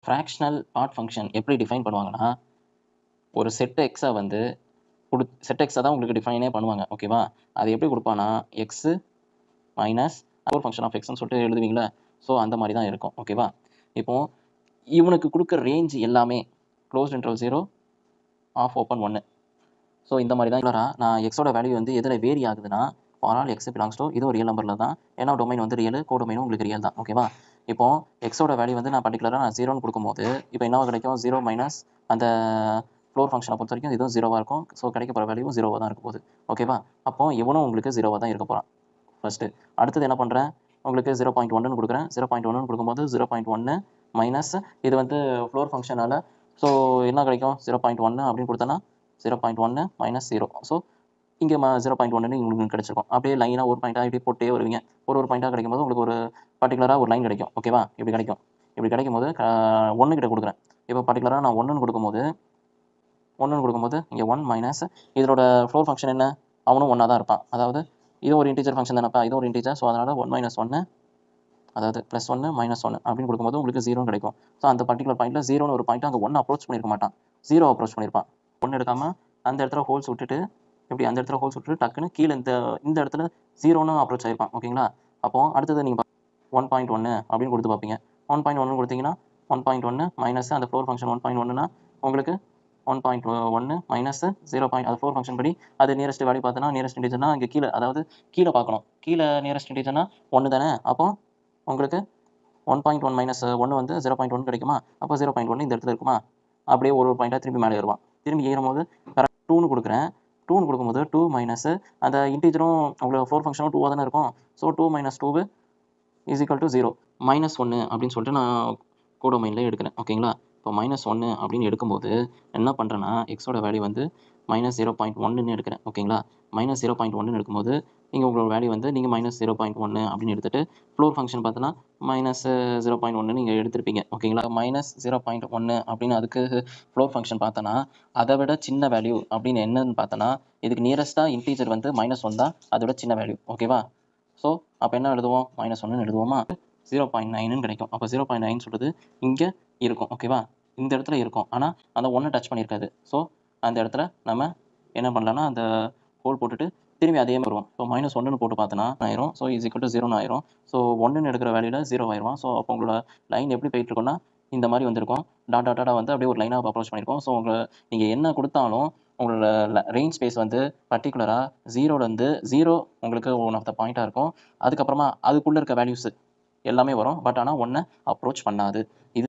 Fractional part function எப்படி define பண்ணுவாங்கன்னா, ஒரு செட் எக்ஸை வந்து செட் எக்ஸை தான் உங்களுக்கு டிஃபைனே பண்ணுவாங்க. ஓகேவா? அது எப்படி கொடுப்பான்னா, எக்ஸு மைனஸ் ஒரு ஃபங்க்ஷன் ஆஃப் எக்ஸ்ன்னு சொல்லிட்டு எழுதுவீங்களா? ஸோ அந்த மாதிரி தான் இருக்கும். ஓகேவா? இப்போ இவனுக்கு கொடுக்குற ரேஞ்ச் எல்லாமே closed interval 0 of open 1. So இந்த மாதிரி தான் நான் எக்ஸோட வேல்யூ வந்து எதில் வேரி ஆகுதுன்னா, for all X belongs to இது ஒரு ரியல் நம்பரில் தான். ஏன்னா டொமைன் வந்து ரியல், கோடொமைனும் உங்களுக்கு ரியல் தான். ஓகேவா? இப்போ எக்ஸோட வேல்யூ வந்து நான் பர்டிகுலராக நான் 0ன்னு கொடுக்கும்போது இப்போ என்ன கிடைக்கும்? 0 மைனஸ் அந்த ஃப்ளோர் ஃபங்க்ஷனை பொறுத்த வரைக்கும் இதுவும் 0வாக இருக்கும். ஸோ கிடைக்க போகிற வேல்யூவும் 0வாக தான் இருக்க போகுது. ஓகேவா? அப்போ இவனும் உங்களுக்கு 0வாக தான் இருக்க போகிறான் ஃபஸ்ட்டு. அடுத்தது என்ன பண்ணுறேன்? உங்களுக்கு 0.1ன்னு கொடுக்குறேன். 0.1ன்னு கொடுக்கும்போது 0.1 மைனஸ் இது வந்து ஃப்ளோர் ஃபங்க்ஷனால். ஸோ என்ன கிடைக்கும்? 0.1 அப்படின்னு கொடுத்தோன்னா 0.1 மைனஸ் 0. ஸோ இங்கே 0.1ன்னு உங்களுக்கு கிடைச்சிருக்கும். அப்படியே லைனாக ஒரு பாயிண்ட்டாக இப்படி போட்டே வருவீங்க. ஒரு பாயிண்ட்டாக கிடைக்கும்போது உங்களுக்கு ஒரு பர்டிகுலராக ஒரு லைன் கிடைக்கும். ஓகேவா? இப்படி கிடைக்கும். இப்படி கிடைக்கும் போது 1 கிட்ட கொடுக்குறேன். இப்போ பர்டிகுலராக நான் 1ன்னு கொடுக்கும்போது இங்கே 1 மைனஸ் இதோட ஃப்ளோர் ஃபங்க்ஷன் என்ன? அவனும் 1ஆக தான் இருப்பான். அதாவது இது ஒரு இன்டீஜர் ஃபங்க்ஷன் தானப்பா, இது ஒரு இன்டீஜர். ஸோ அதனால் 1 மைனஸ் 1 அதாவது +1 -1 அப்படின்னு கொடுக்கும்போது உங்களுக்கு 0 கிடைக்கும். ஸோ அந்த பர்டிகுலர் பாயிண்ட்டில் 0ன்னு ஒரு பாயிண்ட் அங்கே 1 அப்ரோச் பண்ணியிருக்க மாட்டான், 0 அப்ரோச் பண்ணியிருப்பான். 1 எடுக்காமல் அந்த இடத்துல ஹோல்ஸ் விட்டுட்டு இப்படி அந்த இடத்துல ஹோல்ஸ் விட்டுட்டு டக்குன்னு கீழே இந்த இடத்துல 0ன்னு அப்ரோச் ஆகிருப்பான். ஓகேங்களா? அப்போ அடுத்தது நீங்கள் 1.1 அப்படின்னு கொடுத்து பார்ப்பீங்க. 1.1 கொடுத்தீங்கன்னா 1.1 மைனஸ் அந்த ஃப்ளோர் ஃபங்க்ஷன் 1.1னா உங்களுக்கு 1.1 மைனஸ் 0. அது ஃப்ளோர் ஃபங்க்ஷன் படி அது நியரஸ்ட் வேல்யூ பார்த்தோன்னா நியரஸ்ட் இன்டீஜர்னா இங்கே கீழே, அதாவது கீழே பார்க்கணும். கீழே நியரஸ்ட் இன்டீஜர்னா 1 தானே. அப்போ உங்களுக்கு 1.1 மைனஸ் 1 வந்து 0.1 கிடைக்குமா? அப்போ 0.1 இந்த இடத்துல இருக்குமா? அப்படியே ஒரு பாயிண்டாக திரும்பி மேலே ஏறுவான். திரும்பி ஏறும்போது 2ன்னு கொடுக்குறேன். 2ன்னு கொடுக்கும்போது 2 மைனஸ் அந்த இன்டீஜரும் உங்களுக்கு ஃப்ளோர் ஃபங்க்ஷனும் 2ஆக தானே இருக்கும். So 2 minus 2 is equal to 0. -1 அப்படின்னு சொல்லிட்டு நான் கோடொமைனில் எடுக்கிறேன். ஓகேங்களா? இப்போ -1 அப்படின்னு எடுக்கும்போது என்ன பண்ணுறேன்னா, எக்ஸோட வேல்யூ வந்து -0.1ன்னு எடுக்கிறேன். ஓகேங்களா? -0.1ன்னு எடுக்கும்போது நீங்கள் உங்களோட வேல்யூ வந்து நீங்கள் -0.1 அப்படின்னு எடுத்துகிட்டு ஃப்ளோர் ஃபங்க்ஷன் பார்த்தோன்னா -0.1 நீங்கள் எடுத்திருப்பீங்க. ஓகேங்களா? -0.1 அப்படின்னு அதுக்கு ஃப்ளோர் ஃபங்க்ஷன் பார்த்தோன்னா அதை விட சின்ன வேல்யூ அப்படின்னு என்னன்னு பார்த்தோன்னா இதுக்கு நியரஸ்ட்டாக இன்டீஜர் வந்து -1 தான் அதோட சின்ன வேல்யூ. ஓகேவா? ஸோ அப்போ என்ன எழுதுவோம்? -1ன்னு எழுதுவோமா? 0.9ன்னு கிடைக்கும். அப்போ 0.9 சொல்கிறது இங்கே இருக்கும். ஓகேவா? இந்த இடத்துல இருக்கும். ஆனால் அந்த 1 டச் பண்ணியிருக்காது. ஸோ அந்த இடத்துல நம்ம என்ன பண்ணலாம்னா அந்த ஹோல் போட்டுட்டு திரும்பி அதே மாதிரி வருவோம். ஸோ -1ன்னு போட்டு பார்த்தோன்னா ஆயிரும். ஸோ இஸ் ஈக்குவல் டு 0ன்னு ஆயிரும். ஸோ 1ன்னு எடுக்கிற வேல்யூவில் 0 ஆயிரும். ஸோ அப்போ உங்களோட லைன் எப்படி போயிட்டு இருக்குன்னா இந்த மாதிரி வந்திருக்கும். டாட்டாக வந்து அப்படியே ஒரு லைனாக அப்ரோச் பண்ணியிருக்கோம். ஸோ நீங்கள் என்ன கொடுத்தாலும் உங்களோட ரேஞ்ச் ஸ்பேஸ் வந்து பர்டிகுலராக 0லேருந்து 0 உங்களுக்கு ஒன் ஆஃப் த பாயிண்ட்டாக இருக்கும். அதுக்கப்புறமா அதுக்குள்ளே இருக்க வேல்யூஸ் எல்லாமே வரும். பட் ஆனால் 1 அப்ரோச் பண்ணாது. இது